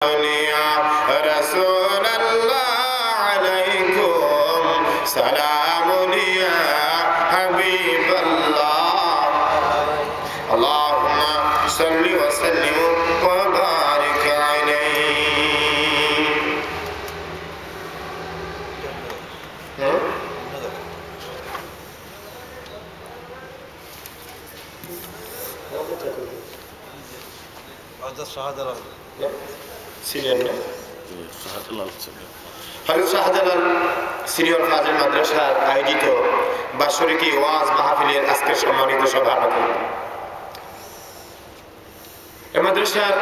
يا رسول الله عليكم سلام يا حبيب الله اللهم صل وسلم وبارك عليه Shahjalal senior ফাজিল মাদ্রাসার আয়োজিত বাৎসরিক ওয়াজ মাহফিলের আজকের সম্মানিত সভাপতি, এই মাদ্রাসার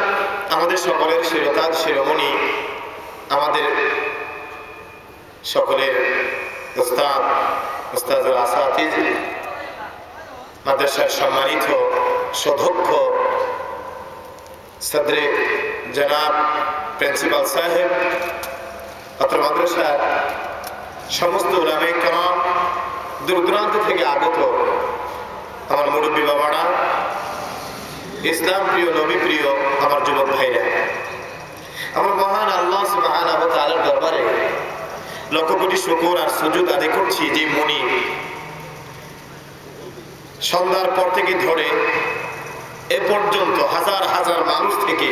আমাদের সকলের শিরতাজ শিরোমণি, আমাদের সকলের উস্তাদ উস্তাদুল আসাতিজ, মাদ্রাসার সম্মানিত সদক্ষ সদরে জনাব প্রিন্সিপাল সাহেব, অত্র মাদ্রাসার সমস্ত উলামায়ে কেরাম, দূর দূরান্ত থেকে আগত আমার মুরব্বী বাবারা, ইসলাম প্রিয় নবী প্রিয় আমার যুবক ভাইরা, আমার মহান আল্লাহ সুবহানাহু ওয়া তাআলার দরবারে লক্ষ কোটি শুকর আর সুজুদ আদায় করছি যে মনি সন্ধ্যার পর থেকে ধরে এ পর্যন্ত হাজার হাজার মানুষ থেকে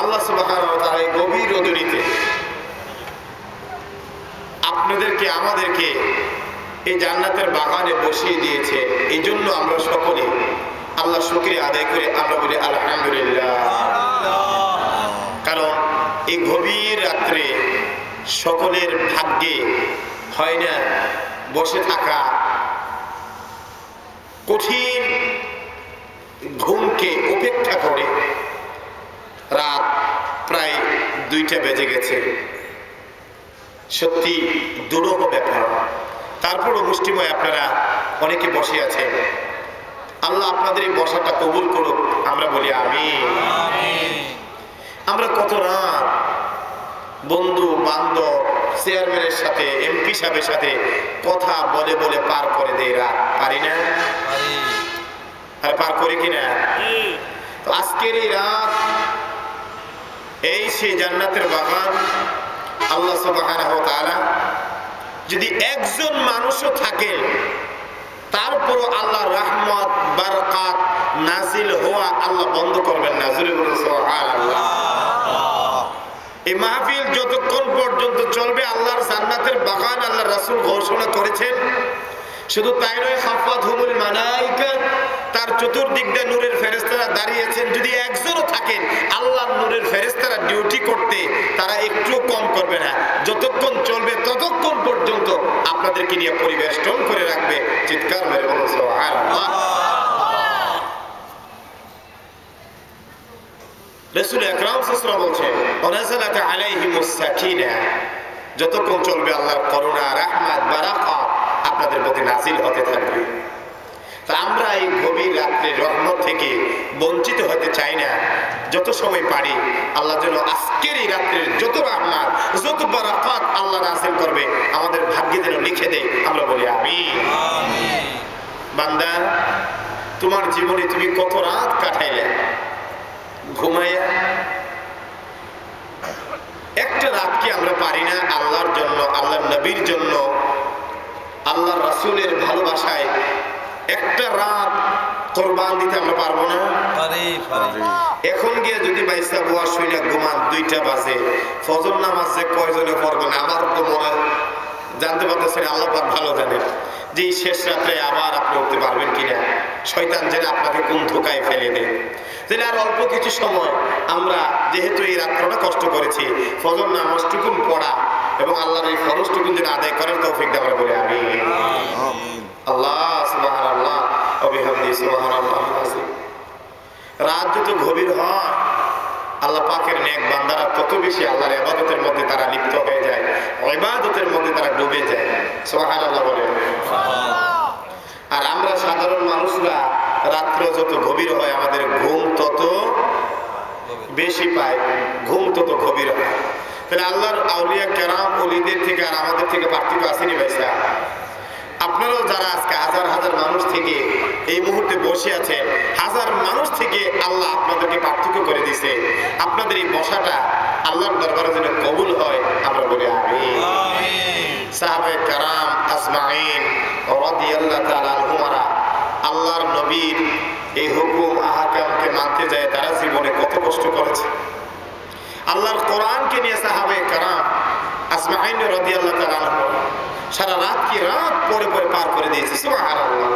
আল্লাহ সুবহানাহু ওয়া তাআলা গভীর রজনীতে আপনাদেরকে আমাদেরকে এই জান্নাতের বাগানে বসিয়ে দিয়েছে। এই জন্য আমরা সকলে আল্লাহ শুকরিয়া আদায় করে আমরা বলি আলহামদুলিল্লাহ। কারণ এই গভীর রাত্রে সকলের ভাগ্যে হয় না বসে থাকা, কঠিন ঘুমকে উপেক্ষা করে রাত প্রায় 2টা বেজে গেছে। সত্যি দুরূহ ব্যাপার। তারপরও মুষ্টিময় আপনারা অনেকে বসে আছেন। আল্লাহ আপনাদের এই বসাটা কবুল করুক, আমরা বলি আমিন। আমরা কত রাত বন্ধু বান্ধব চেয়ারম্যানের সাথে এমপি সাহেবের সাথে কথা বলে বলে পার করে দেয় রাত, পারি না? আর পার করি কিনা? তো আজকের এই রাত, এই সেই জান্নাতের বাগান আল্লাহ সুবহানাহু ওয়া তাআলা যদি একজন মানুষও থাকেন, তারপরও আল্লাহ রহমত বারাকাত নাজিল হওয়া আল্লাহ বন্ধ করবেন না। জোরে বলুন সুবহানাল্লাহ। এই মাহফিল যতক্ষণ পর্যন্ত চলবে আল্লাহর জান্নাতের বাগান আল্লাহ রাসূল ঘোষণা করেছেন। শুধু তাই নয়, হাফাতহুমুল মালায়েকা, তার চতুর্দিক দিয়ে নূরের ফেরেশতারা দাঁড়িয়েছেন। যদি একজনও থাকেন, আল্লাহর নূরের ফেরেশতারা ডিউটি করতে তারা একটু কম করবে না। যতক্ষণ চলবে ততক্ষণ পর্যন্ত আপনাদেরকে নিয়ে পরিবেষ্টন করে রাখবে। চিৎকার মেরে বলুন সুবহানাল্লাহ। রাসূল আকরাম সাল্লাল্লাহু আলাইহি ওয়াসাল্লাম বলেন, ওয়ানাযালাত আলাইহিমুস সাকিনা, যতক্ষণ চলবে আল্লাহর করুণা রাহমাত বারাকাত আপনাদের প্রতি নাজিল হতে থাকবে। তা আমরা এই গভীর রাত্রে রহমত থেকে বঞ্চিত হতে চাই না। যত সময় পারি আল্লাহ যেন আজকের এই রাত্রের যত রহমত যত বারাকাত আল্লাহ নাজিল করবে আমাদের ভাগ্যে যেন লিখে দেয়। আমরা বলি আমিন। বান্দা, তোমার জীবনে তুমি কত রাত কাটাইলে ঘুমাইয়া? একটা রাত কি আমরা পারি না আল্লাহর জন্য, আল্লাহর নবীর জন্য, আল্লাহর রাসূলের ভালোবাসায় একটা রাত কোরবান দিতে আমরা পারবো না? এখন গিয়ে যদি বাইসা বুয়া শুইনা ঘুমান 2টা বাজে, ফজর নামাজ যে কয়জনে পড়বে না আমার তো মনে জানতে পারতেছেন, আল্লাহ পাক ভালো জানেন যে এই শেষ রাত্রে আবার আপনি উঠতে পারবেন কিনা। শয়তান যেন আপনাকে কোন ধোকায় ফেলে দেয়। তাহলে আর অল্প কিছু সময় আমরা যেহেতু এই রাত্রটা কষ্ট করেছি, ফজর নামাজটুকুন পড়া এবং আল্লাহর এই ফরজটুকুন যেন আদায় করার তৌফিক দান করে আমিন। আল্লাহ সুবহানাল্লাহ ওয়া বিহামদিহি সুবহানাল্লাহ আযীম। রাত যত গভীর হয় আল্লাহ পাকের নেক বান্দারা তত বেশি আল্লাহর ইবাদতের মধ্যে তারা লিপ্ত হয়ে যায়, ইবাদতের মধ্যে তারা ডুবে যায়। সুবহানাল্লাহ বলেন। আর আমরা সাধারণ মানুষরা রাত্র যত গভীর হয় আমাদের ঘুম তত বেশি পায়, ঘুম তত গভীর হয়। তাহলে আল্লাহর আউলিয়া কেরাম ওলিদের থেকে আর আমাদের থেকে পার্থক্য আসেনি ভাইসা? আপনারাও যারা আজকে হাজার হাজার মানুষ থেকে এই মুহূর্তে বসে আছেন, হাজার মানুষ থেকে আল্লাহ আপনাদেরকে পার্থক্য করে দিয়েছে, আপনাদের এই বসাটা আল্লাহর দরবারে যেন কবুল হয়, আমরা বলি আমিন। সাহাবায়ে কেরাম আজমাইন রাদিয়াল্লাহু তাআলা আনহুমারা আল্লাহর নবীর এই হুকুম আহকামকে মানতে যায় তারা জীবনে কত কষ্ট করেছে। আল্লাহর কোরআনকে নিয়ে সাহাবায়ে কেরাম আজমাইন রাদিয়াল্লাহু তাআলা আনহুমারা সারা রাত কি রাত পরে পরে পার করে দিয়েছে। সুবহানাল্লাহ।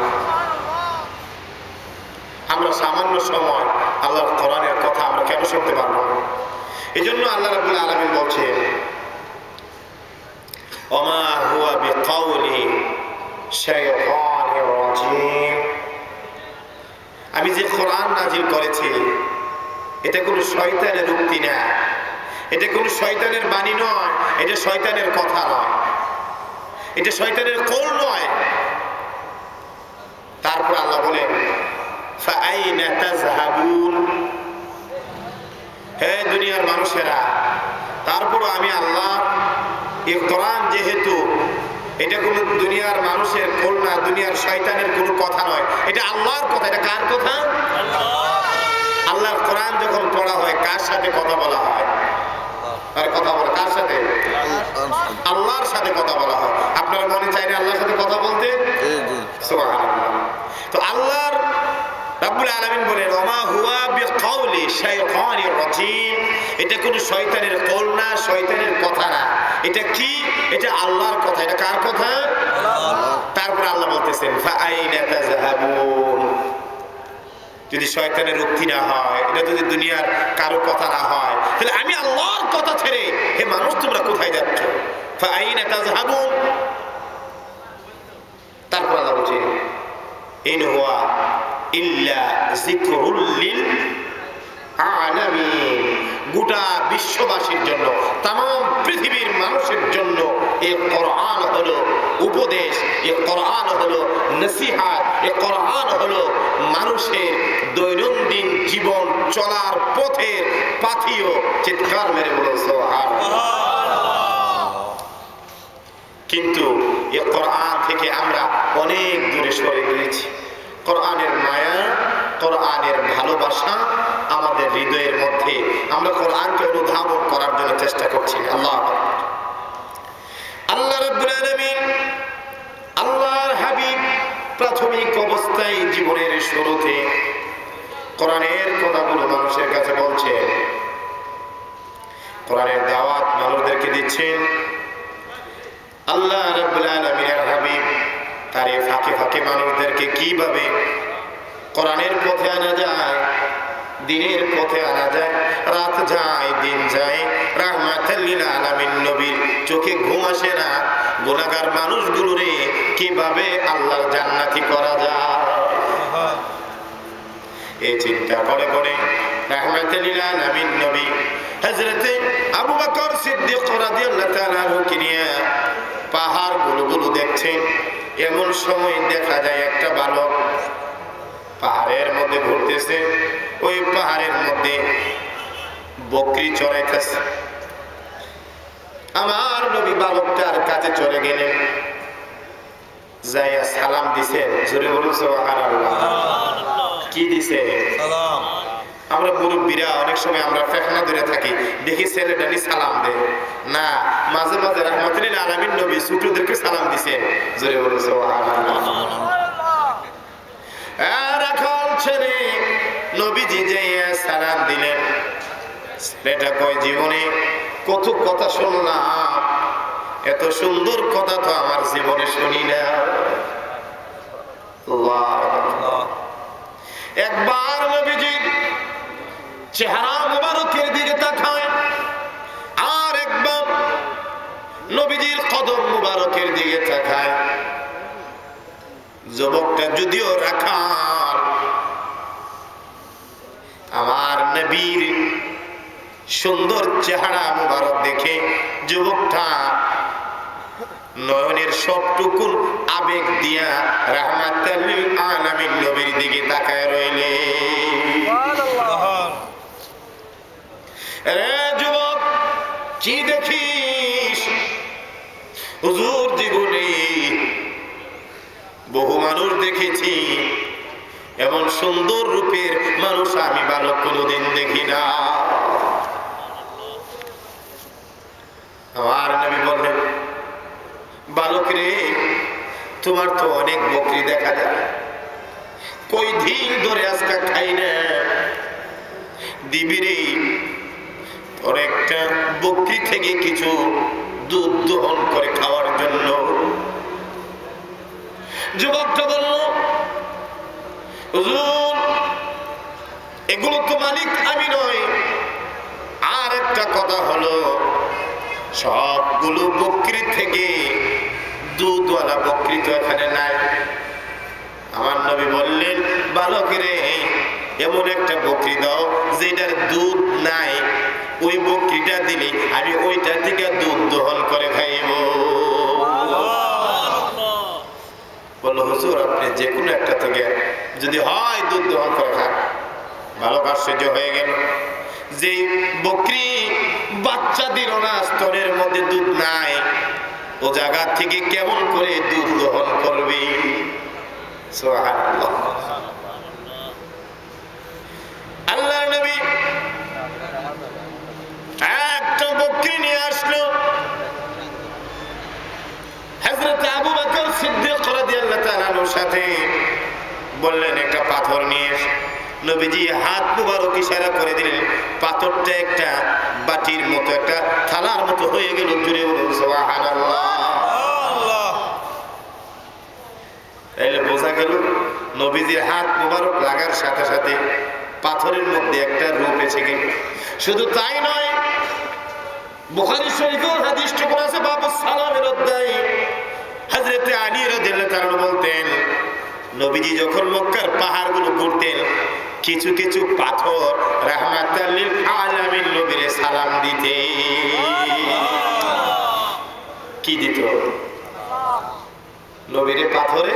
আমরা সামান্য সময় আল্লাহর কোরআনের কথা আমরা কেন শুনতে পারবো না? এই জন্য আল্লাহ রাব্বুল আলামিন বলছেন, ওমা হুয়া বিকাউলি শাইতানির রাজিম, আমি যে কোরআন নাজিল করেছি এটা কোনো শয়তানের উক্তি না, এটা কোনো শয়তানের বাণী নয়, এটা শয়তানের কথা নয়, এটা শয়তানের কওল নয়। তারপর আল্লাহ বলেন, ফাআইনা তাযহাবুন, হে দুনিয়ার মানুষেরা, তারপর আমি আল্লাহ এই কোরআন যেহেতু এটা কোনো দুনিয়ার মানুষের কওল না, দুনিয়ার শয়তানের কোনো কথা নয়, এটা আল্লাহর কথা। এটা কার কথা? আল্লাহর কোরআন যখন পড়া হয় কার সাথে কথা বলা হয়? আর কথা বলে কার সাথে? আল্লাহর সাথে কথা বলা হয়। আপনার মনে চাই না আল্লাহর সাথে কথা বলতে? সুবহানাল্লাহ। তো আল্লাহর রাব্বুল আলামিন বলেন, ওমা হুয়া বিকাউলি শাইতানির রাজিম, এটা কোনো শয়তানের কওল না, শয়তানের কথা না। এটা কি? এটা আল্লাহর কথা। এটা কার কথা? আল্লাহ। তারপর আল্লাহ বলতেছেন, ফাআইনা তাযহাবুন, যদি শয়তানের উক্তি না হয়, এটা যদি দুনিয়ার কারো কথা না হয়, তাহলে আমি আল্লাহর কথা ছেড়ে হে মানুষ তোমরা কোথায় যাচ্ছ? ফাআইনা তাযহাবুন। তারপর আল্লাহ বলছে, ইন হুয়া ইল্লা যিকরুল লিল আলামিন, গোটা বিশ্ববাসীর জন্য, तमाम পৃথিবীর মানুষের জন্য এই কোরআন হলো উপদেশ, এই কোরআন হলো নসিহত, এই কোরআন হলো মানুষের দৈনন্দিন জীবন চলার পথের পাথিও। চিৎকার মেরে বলুন সুবহানাল্লাহ। কিন্তু এই কোরআন থেকে আমরা অনেক দূরে সরে গিয়েছি। কোরআনের মায়া, কোরআনের ভালোবাসা আমাদের হৃদয়ের মধ্যে, আমরা কোরআনকে অনুধাবন করার জন্য চেষ্টা করছি। আল্লাহ আল্লাহ রাব্বুল আলামিন আল্লাহর হাবিব প্রাথমিক অবস্থায় জীবনের শুরুতে কোরআনের কথাগুলো মানুষের কাছে বলছেন, কোরআনের দাওয়াত মানুষদেরকে দিচ্ছেন। আল্লাহ রাব্বুল আলামিনের হাবিব তার এই ফাঁকে ফাঁকে মানুষদেরকে কিভাবে কোরআনের পথে আনা যায়, দিনের পথে আনা যায়, রাত যায় দিন যায়, রাহমাতাল লিল আলামিন নবীর চোখে ঘুম আসে না, গুনাহগার মানুষগুলোরে কিভাবে আল্লাহর জান্নাতি করা যায়, এই চিন্তা করে করে রাহমাতাল লিল আলামিন নবী হযরতে আবু বকর সিদ্দিক রাদিয়াল্লাহু তাআলা আনহু নিয়ে পাহাড় গুলো দেখছেন। এমন সময় দেখা যায় একটা বালক পাহাড়ের মধ্যে ঘুরতেছে, ওই পাহাড়ের মধ্যে বকরি চড়াইতেছে। আমার নবী বালকটার কাছে চলে গেলেন, যাইয়া সালাম দিছেন। জোরে বলুন সুবহানাল্লাহ। কি দিছে? সালাম। আমরা মুরব্বীরা অনেক সময় আমরা ফেকনা ধরে থাকি, দেখি ছেলেটা নি সালাম দেয় না, মাঝে মাঝে রাহমাতুল লিল আলামিন নবী ছোটদেরকে সালাম দিছেন। জোরে বলুন সুবহানাল্লাহ। রাখাল ছেলে নবীজি যাইয়া সালাম দিলেন। ছেলেটা কয়, জীবনে কত কথা শুনলাম, এত সুন্দর কথা তো আমার জীবনে শুনি না। একবার নবীজি চেহারা মুবারকের দিকে তাকায়, আর একবার নবীজির কদম মুবারকের দিকে তাকায়। যুবকটা যদিও রাখাল, আমার নবীর সুন্দর চেহারা মুবারক দেখে যুবকটা নয়নের সবটুকুন আবেগ দিয়া রাহমাতাল লিল আলামিন নবীর দিকে তাকায় রইলে। রে যুবক, কি দেখিস? হুজুর জীবনে বহু মানুষ দেখেছি, এমন সুন্দর রূপের মানুষ আমি বালক কোনোদিন দেখি না। আমার নবী বললেন, বালক রে, তোমার তো অনেক বকরি দেখা যায়, কই দিন ধরে আজকে খাই না, দিবি রে তোর একটা বকরি থেকে কিছু দুধ দহন করে খাওয়ার জন্য। যুবকটা বলল, হুজুর এগুলো তো মালিক আমি নই, আর একটা কথা হলো সবগুলো বকরি থেকে দুধওয়ালা বকরি তো এখানে নাই। আমার নবী বললেন, বালকেরে এমন একটা বকরি দাও যেটার দুধ নাই, ওই বকরিটা দিলে আমি ওইটা থেকে দুধ দহন করে খাইব। বললো, হুজুর আপনি যে কোনো একটা থেকে যদি হয় দুধ দহন করে খান। বালক আশ্চর্য হয়ে গেল, যে বকরি বাচ্চা দিল না, স্তনের মধ্যে দুধ নাই, ও জায়গা থেকে কেমন করে দুধ দহন করবে? সুবহানাল্লাহ। আল্লাহর নবী একটা বকরি নিয়ে আসলো। হযরত আবু বকর সিদ্দিক রাদিয়াল্লাহু তাআলা আনহুর সাথে বললেন, একটা পাথর নিয়ে এসো। নবীজি হাত মুবারক ইশারা করে দিলেন, পাথরটা একটা বাটির মতো, একটা থালার মতো হয়ে গেল। জুড়ে বলুন সুবহানাল্লাহ। তাইলে বোঝা গেল নবীজির হাত মুবারক লাগার সাথে সাথে পাথরের মধ্যে একটা রূপ এসে গেল। শুধু তাই নয়, বুখারী শরীফেও হাদিসটুকু আছে, বাবু সালামের অধ্যায়ে হযরত আলী রাদিয়াল্লাহু তাআলা বলতেন, নবীজি যখন মক্কার পাহাড়গুলো ঘুরতেন, কিছু কিছু পাথর রাহমাতাল লিল আলামিন নবীরে সালাম দিতে। কি দিত? নবীরে পাথরে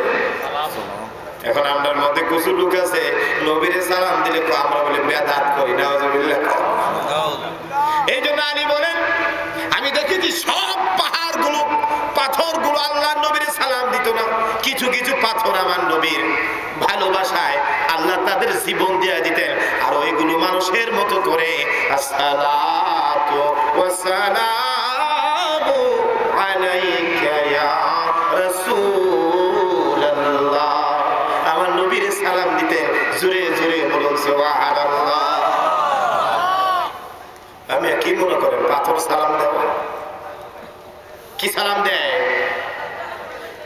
এখন আমরার মধ্যে কিছু লোক আছে, নবীরে সালাম দিলে আমরা বলে বেদাত করি, নাউজুবিল্লাহ। এই জন্য আলী বলেন, আমি দেখেছি সব পাহাড়গুলো পাথরগুলো আল্লাহর নবীরে সালাম দিত না, কিছু কিছু পাথর আমার নবীর ভালোবাসায় আল্লাহ তাদের জীবন দিয়ে দিতেন। আর ওইগুলো মানুষের মতো করে আসসালাতু ওয়াসসালামু আলাইকা ইয়া রাসূলুল্লাহ, আমার নবীরে সালাম দিতেন। জোরে জোরে বলুন সুবহানাল্লাহ। আমি কি মনে করেন পাথর সালাম দেব? কি সালাম দেয়?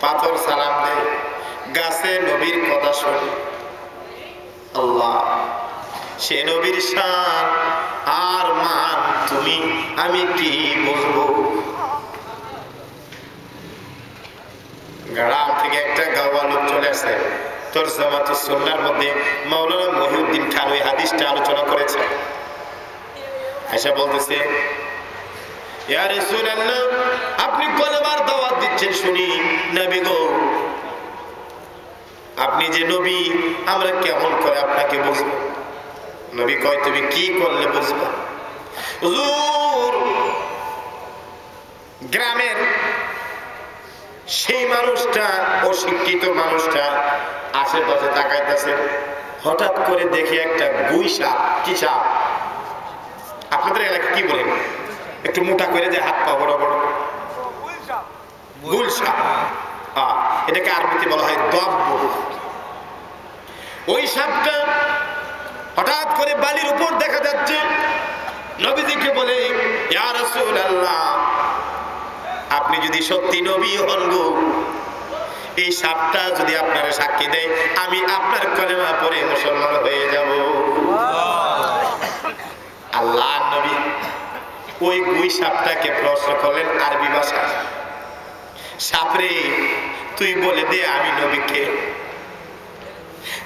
পাথর সালাম দেয়। গাছে নবীর কথা শুনি, আল্লাহ সে নবীর শান আর মান তুমি আমি কি বুঝবো? গ্রাম থেকে একটা গাওয়া লোক চলে আসে, তোর জামাতুস সুন্নাহর মধ্যে মাওলানা মহিউদ্দিন খান ওই হাদিসটা আলোচনা করেছে। আয়েশা বলতেছে, ইয়া রাসূলুল্লাহ আপনি কলেমার দাওয়াত দিচ্ছেন শুনি, নবী গো আপনি যে নবী, আমরা কেমন করে আপনাকে বুঝবো? নবী কয়, তুমি কি করলে বুঝবো? হুজুর গ্রামের সেই মানুষটা, অশিক্ষিত মানুষটা আশেপাশে তাকাইতেছে, হঠাৎ করে দেখে একটা গুই সাপ। কি সাপ? আপনাদের এলাকায় কি বলেন? একটু মোটা করে যে হাত পা বড় বড়, গুল সাপ। এটাকে আরবিতে বলা হয় দব্ব। ওই সাপটা হঠাৎ করে বালির উপর দেখা যাচ্ছে। নবীজিকে বলে, ইয়া রাসূলুল্লাহ আপনি যদি সত্যি নবী হন গো, এই সাপটা যদি আপনারা সাক্ষী দেয়, আমি আপনার কলেমা পড়ে মুসলমান হয়ে যাব। আল্লাহ নবী ওই গুই সাপটাকে প্রশ্ন করলেন আরবি ভাষায়, সাপরে তুই বলে দে আমি নবীকে।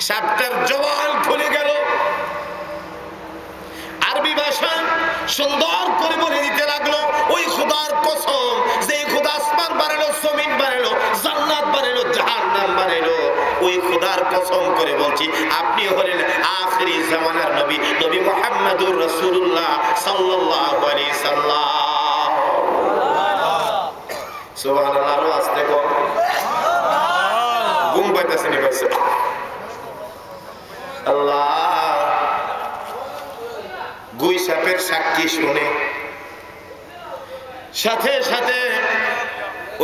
সাপটার জবান খুলে গেল, আরবি ভাষায় সুন্দর করে বলে দিতে লাগলো, ওই খোদার কসম, যে খোদা আসমান বানালো, জমিন বানালো, জান্নাত বানালো, জাহান্নাম বানালো, ওই খোদার কসম করে বলছি আপনি হলেন আখিরি জামানার নবী, নবী মুহাম্মদুর রাসূলুল্লাহ সাল্লাল্লাহু আলাইহি সাল্লাম। সুবহানাল্লাহ। আরো আস্তে কর, ঘুম পাইতেছে নি পাইছে আল্লাহ গুই সাপের সাক্ষী শুনে সাথে সাথে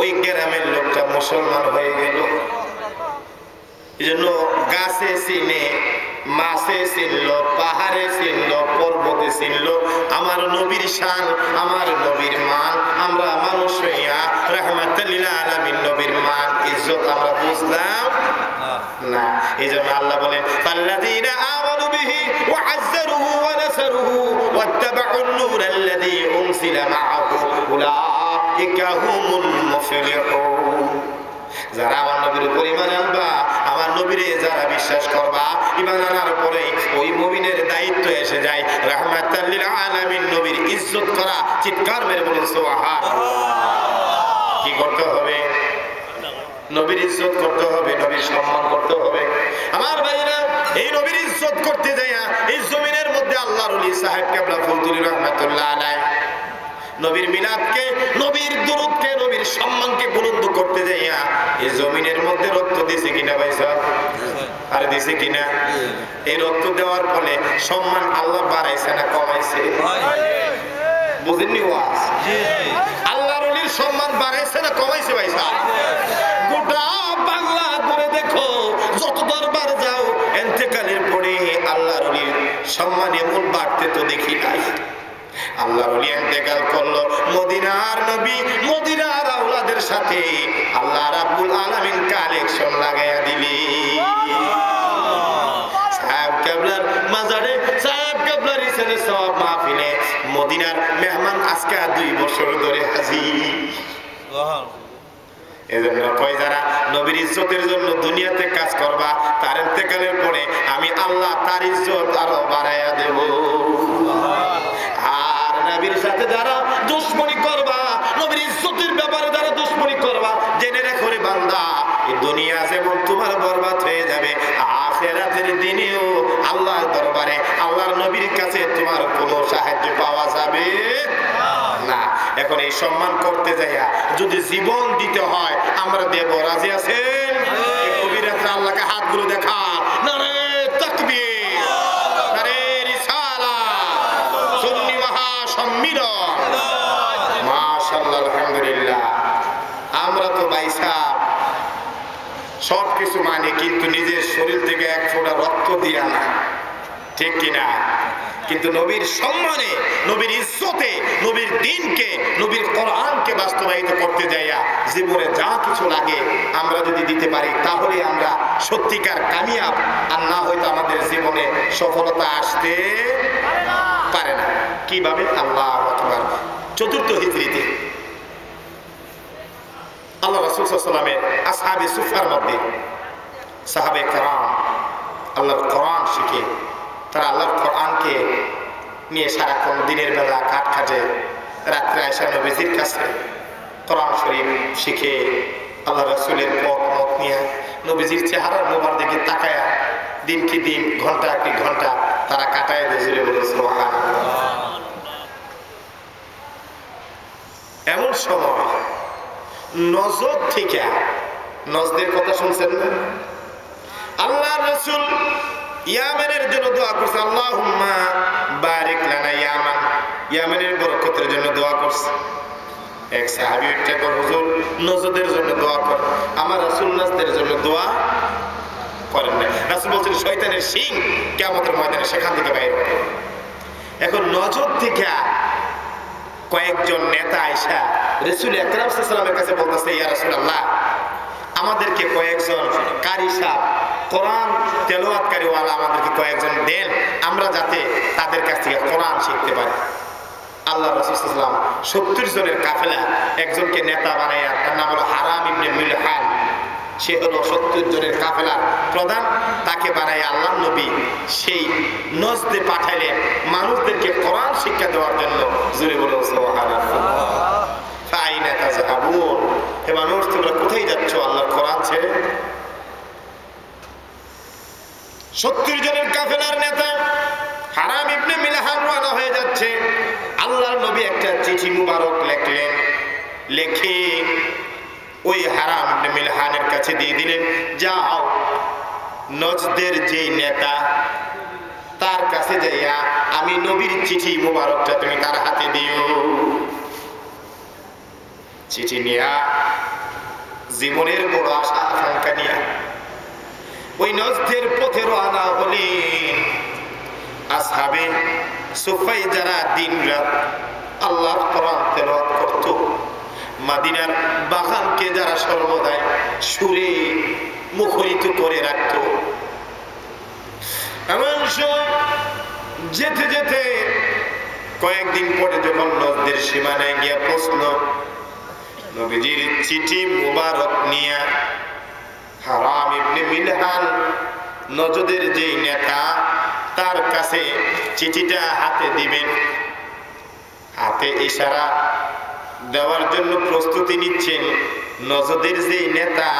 ওই গ্রামের লোকটা মুসলমান হয়ে গেল। এই জন্য গাছে চিনে, মাছে চিনল, পাহাড়ে চিনল, পর্বতে চিনল আমার নবীর শান, আমার নবীর মান। আমরা মানুষ হইয়া রাহমাতুল লিল আলামিন নবীর মান ইজ্জত আমরা বুঝলাম না। এই জন্য আল্লাহ বলেন ফাল্লাযীনা আমানু বিহি ওয়া আযযারুহু ওয়া নাসারুহু ওয়াত্তাবাউন নূরাল্লাযী উনজিলা মাআহু উলাইকা হুমুল মুফলিহুন। যারা আমার নবীর উপর ঈমান আনবা, আমার নবীরে যারা বিশ্বাস করবা, ঈমান আনার পরে ওই মুমিনের দায়িত্ব এসে যায় রাহমাতুল লিল আলামিন নবীর ইজ্জত করা। চিৎকার মেরে বলুন সুবহানাল্লাহ। কি করতে হবে? নবীর ইজ্জত করতে হবে, নবীর সম্মান করতে হবে। আমার ভাইরা, এই নবীর ইজ্জত করতে যাইয়া এই জমিনের মধ্যে আল্লাহর ওলি সাহেব কেবলা ফুলতুলি রাহমাতুল্লাহ আলাইহি নবীর মিলাদকে, নবীর দুরূদকে, নবীর সম্মানকে বুলন্দ করতে যাইয়া এই জমিনের মধ্যে রক্ত দিয়েছে কিনা ভাই সাহেব? আর দিয়েছে কিনা? এই রক্ত দেওয়ার ফলে সম্মান আল্লাহ বাড়াইছে না কমাইছে? বুঝেননি ওয়াজ? আল্লাহর ওলির সম্মান বাড়াইছে না কমাইছে ভাই সাহেব? গোটা বাংলা ঘুরে দেখো, যত দরবার যাও, ইন্তেকালের পরে আল্লাহর ওলির সম্মান এমন বাড়তে তো দেখি নাই। আল্লাহর ওলি ইন্তেকাল করলো, মদিনার নবী মদিনার আওলাদের সাথে আল্লাহ রাব্বুল আলামিন কালেকশন লাগাইয়া দিলি। সাহেব কেবলার মাজারে, সাহেব কেবলার ইসানে সওয়াব মাহফিলে মদিনার মেহমান আজকে 2 বছর ধরে হাজির। এজন্য কই যারা নবীর ইজ্জতের জন্য দুনিয়াতে কাজ করবা, তার ইন্তেকালের পরে আমি আল্লাহ তার ইজ্জত আরো বাড়াইয়া দেব। আর নবীর সাথে যারা দুশমনি করবা, নবীর ইজ্জতের ব্যাপারে যারা দুশমনি করবা, জেনে রেখো রে বান্দা, এই দুনিয়া যেমন তোমার বরবাদ হয়ে যাবে, আখিরাতের দিনেও আল্লাহর দরবারে আল্লাহর নবীর কাছে তোমার কোনো সাহায্য পাওয়া যাবে না। এখন এই সম্মান করতে যাইয়া যদি জীবন দিতে হয় আমরা দেব। রাজি আছেন? কবির আল্লাহকে হাতগুলো দেখা, নারে তাকবীর, নারে রিসালাত, সুন্নি মহাসম্মিলন। মাশাআল্লাহ, আলহামদুলিল্লাহ। আমরা তো বাইসা সবকিছু মানে, কিন্তু নিজের শরীর থেকে 1 ফোঁটা রক্ত দিয়া না, ঠিক কিনা? কিন্তু নবীর সম্মানে, নবীর ইজ্জতে, নবীর দ্বীনকে, নবীর কোরআনকে বাস্তবায়িত করতে যাইয়া জীবনে যা কিছু লাগে আমরা যদি দিতে পারি, তাহলে আমরা সত্যিকার কামিয়াব। আর না হয়তো আমাদের জীবনে সফলতা আসতে পারে না। কিভাবে? আল্লাহু আকবার। 4th হিজরিতে আল্লাহ রাসূল সাল্লাল্লাহু আলাইহি ওয়াসাল্লামের আসহাবে সুফার মধ্যে সাহাবে কেরাম আল্লাহর কোরআন শিখে, তারা আল্লাহর কোরআনকে নিয়ে সারাক্ষণ দিনের বেলা কাঠ খাটে, রাত্রে আয়েশা নবীজির কাছে কোরআন শরীফ শিখে আল্লাহ রাসূলের পথ মত নিয়ে নবীজির চেহারার মোবার দিকে তাকায়া দিন কি দিন, ঘন্টা কি ঘন্টা তারা কাটায় দিয়েছিল। বলে সুবহানাল্লাহ। এমন সময় নজর থেকে, নজদের কথা শুনছেন না? আল্লাহ রাসূল ইয়ামানের জন্য দোয়া করছে, আল্লাহুম্মা বারিক লানা ইয়ামান, ইয়ামানের বরকতের জন্য দোয়া করছে। এক সাহাবী উঠে কয়, হুজুর নজদের জন্য দোয়া কর। আমার রাসূল নজদের জন্য দোয়া করেন না। রাসূল বলছেন শয়তানের শিং কিয়ামতের ময়দানে সেখান থেকে বাইরে হবে। এখন নজর থেকে কয়েকজন নেতা আয়েশা রাসূল আকরাম সাল্লাল্লাহু আলাইহি ওয়াসাল্লামের কাছে বলতেছে, ইয়া রাসূলুল্লাহ, আমাদেরকে কয়েকজন কারি সাহেব, কোরআন তেলাওয়াতকারী ওয়ালা আমাদেরকে কয়েকজন দেন, আমরা যাতে তাদের কাছ থেকে কোরআন শিখতে পারি। আল্লাহ রাসূল সাল্লাল্লাহু আলাইহি ওয়াসাল্লাম 70 জনের কাফেলা একজনকে নেতা বানাইয়া, তার নাম হলো হারাম ইবনে মিলহান, সে হলো 70 জনের কাফেলার প্রধান। তাকে বানাইয়া আল্লাহর নবী সেই নজদে পাঠাইলেন মানুষদেরকে কোরআন শিক্ষা দেওয়ার জন্য। জোরে বলে সুবহানাল্লাহ। ফাইনা তাযহাবুন, হে মানুষ তোমরা কোথায় যাচ্ছ আল্লাহর কোরআন ছেড়ে? 70 জনের কাফেলার নেতা হারাম ইবনে মিলহান রওনা হয়ে যাচ্ছে। আল্লাহর নবী একটা চিঠি মুবারক লিখলেন, লিখে ওই হারাম ইবনে মিলহানের কাছে দিয়ে দিলেন, যাও নজদের যে নেতা তার কাছে যাইয়া আমি নবীর চিঠি মুবারকটা তুমি তার হাতে দিও। চিঠি নিয়া জীবনের বড় আশা আকাঙ্ক্ষা নিয়া ওই নজদের পথে রওনা হলেন। আসহাবে সুফাই যারা দিন রাত আল্লাহর কোরআন তেলাওয়াত করত, মদিনার বাগানকে যারা সর্বদাই সুরে মুখরিত করে রাখত, এমন সময় যেতে যেতে কয়েকদিন পরে যখন নজদের সীমানায় গিয়ে পৌঁছল, নবীজির চিঠি মুবারক নিয়ে হারাম ইবনে মিলহান নজদের যে নেতা তার কাছে চিঠিটা হাতে দিবেন। হাতে ইশারা দেওয়ার জন্য প্রস্তুতি নিচ্ছেন। নজদের যে নেতা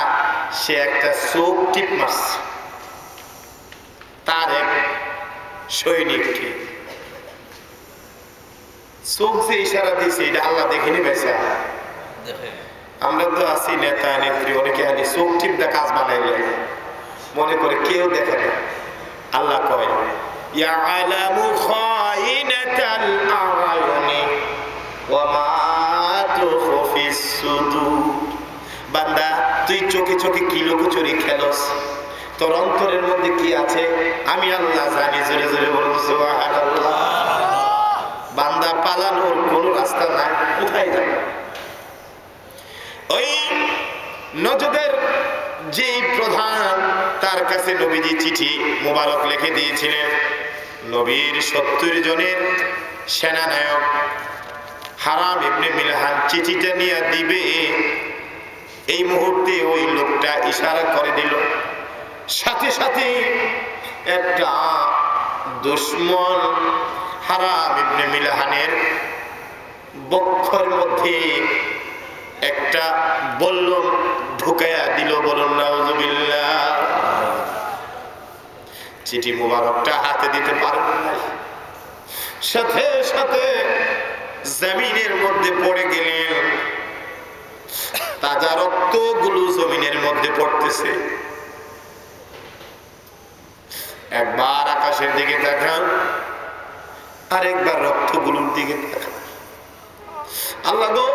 সে একটা চোখ টিপ মারছে তার এক সৈনিককে। চোখ যে ইশারা দিয়েছে এটা আল্লাহ দেখেনি বেশা। আমরা তো আছি নেতা নেত্রী, অনেকে আনি চোখ টিপ দা কাজ বানাইলে মনে করে কেউ দেখে না। আল্লাহ কয় ইয়ালামু খাইনাতাল আ'য়ুনি ওয়া মা তুখফিস সুদূর। বান্দা তুই চোখে চোখে কি লুকোচুরি খেলোস, তোর অন্তরের মধ্যে কি আছে আমি আল্লাহ জানি। জোরে জোরে বলুন সুবহানাল্লাহ। বান্দা পালানোর কোনো রাস্তা নাই, কোথায় যাবে? ওই নজদের যে প্রধান তার কাছে নবীজি চিঠি মুবারক লিখে দিয়েছিলেন। নবীর 70 জনের সেনানায়ক হারাম ইবনে মিলহান চিঠিটা নিয়ে দিবে, এই মুহূর্তে ওই লোকটা ইশারা করে দিল। সাথে সাথে একটা দুশমন হারাম ইবনে মিলহানের বক্ষের মধ্যে একটা বল্লম ঢুকাইয়া দিল। বলুন নাউযুবিল্লাহ। চিঠি মুবারকটা হাতে দিতে পারবেন না, সাথে সাথে জমিনের মধ্যে পড়ে গেলেন। তাজা রক্তগুলো জমিনের মধ্যে পড়তেছে। একবার আকাশের দিকে তাকান, আরেকবার রক্তগুলোর দিকে তাকান। আল্লাহ গো,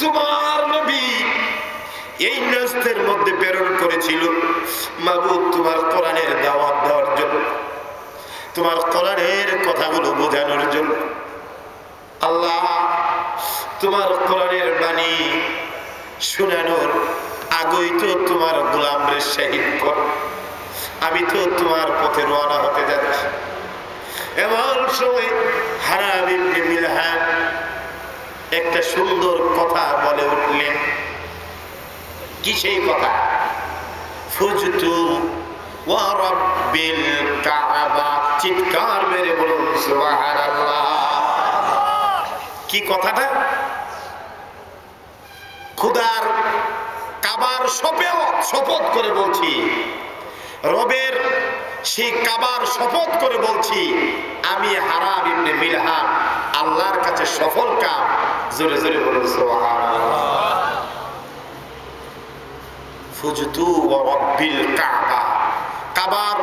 তোমার নবী এই নজদের মধ্যে প্রেরণ করেছিল মাবুদ তোমার কোরআনের দাওয়াত দেওয়ার জন্য, তোমার কোরআনের কথাগুলো বোঝানোর জন্য। আল্লাহ তোমার কোরআনের বাণী শোনানোর আগেই তো তোমার গোলামরে শহীদ কর। আমি তো তোমার পথে রওনা হতে যাচ্ছি। এমন সময় হারাম ইবনে মিলহান একটা সুন্দর কথা বলে উঠলেন। কি সেই কথা? ফুজতু ওয়া রাব্বিল কাবা। চিৎকার মেরে বলুন সুবহানাল্লাহ। কি কথাটা? খোদার কাবার শপথ করে বলছি, রবের সেই কাবার শপথ করে বলছি, আমি হারাম ইবনে মিলহান আল্লাহর কাছে সফল কাম। জোরে জোরে বলুন সুবহানাল্লাহ। ফুজতু ওয়া রাব্বিল কাবা, কাবার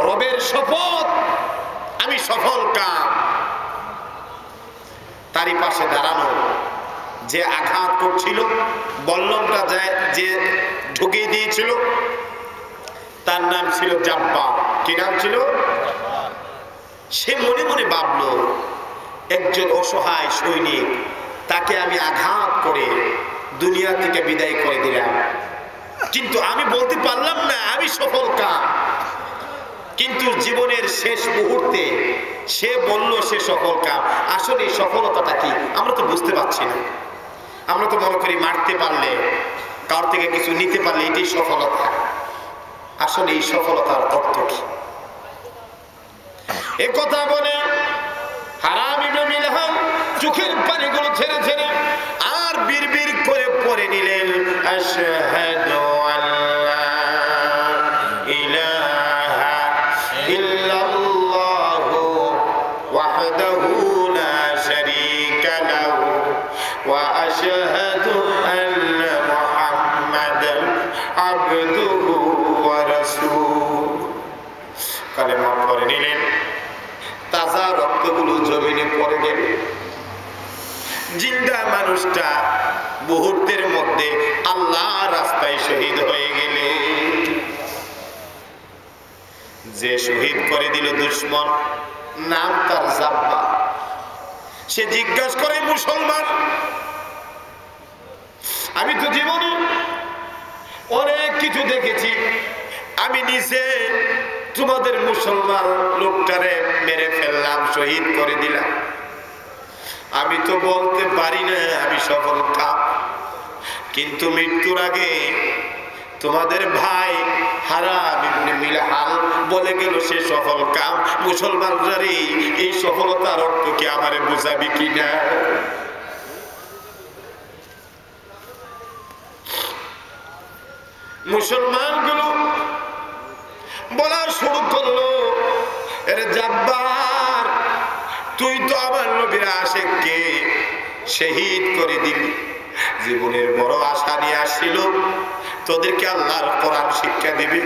রবের শপথ, আমি সফল কাম। তারই পাশে দাঁড়ানো যে আঘাত করছিল, বল্লমটা যে ঢুকিয়ে দিয়েছিল, তার নাম ছিল জাব্বার। কি নাম ছিল? সে মনে মনে ভাবলো, একজন অসহায় সৈনিক, তাকে আমি আঘাত করে দুনিয়া থেকে বিদায় করে দিলাম, কিন্তু আমি বলতে পারলাম না আমি সফল কাম। কিন্তু জীবনের শেষ মুহূর্তে সে বলল সে সফল কাম। আসলে এই সফলতাটা কি আমরা তো বুঝতে পারছি না। আমরা তো মনে করি মারতে পারলে, কার থেকে কিছু নিতে পারলে এটাই সফলতা। আসলে এই সফলতার অর্থ কি? এ কথা বলে হারাম ইবনে মিলহান চোখের পানিগুলো ছেড়ে ছেড়ে আর বিড়বিড় করে পড়ে নিলেন, আশহাদু আল্লা ইলাহা ইল্লাল্লাহু ওয়াহদাহু লা শারীকা লাহু ওয়া আশহাদু আন্না জিন্দা মানুষটা মুহূর্তের মধ্যে আল্লাহ রাস্তায় শহীদ হয়ে গেলে। যে শহীদ করে দিল দুশমন, নাম তার জাব্বা। সে জিজ্ঞাসা করে, মুসলমান, আমি তো জীবনে অনেক কিছু দেখেছি, আমি নিজে তোমাদের মুসলমান লোকটারে মেরে ফেললাম, শহীদ করে দিলাম, আমি তো বলতে পারি না আমি সফল কাম। কিন্তু মৃত্যুর আগে তোমাদের ভাই হারাম ইবনে মিলহান বলে গেল সে সফল কাম। মুসলমানরা এই সফলতার অর্থ কি আমারে বুঝাবি কিনা? মুসলমানগুলো বলা শুরু করলো, এর জাব্বার, তুই তো আমার নবীর আশিককে শহীদ করে দিলি, জীবনের বড় আশা নিয়ে আসছিল তোদেরকে আল্লাহর কোরআন শিক্ষা দিবি,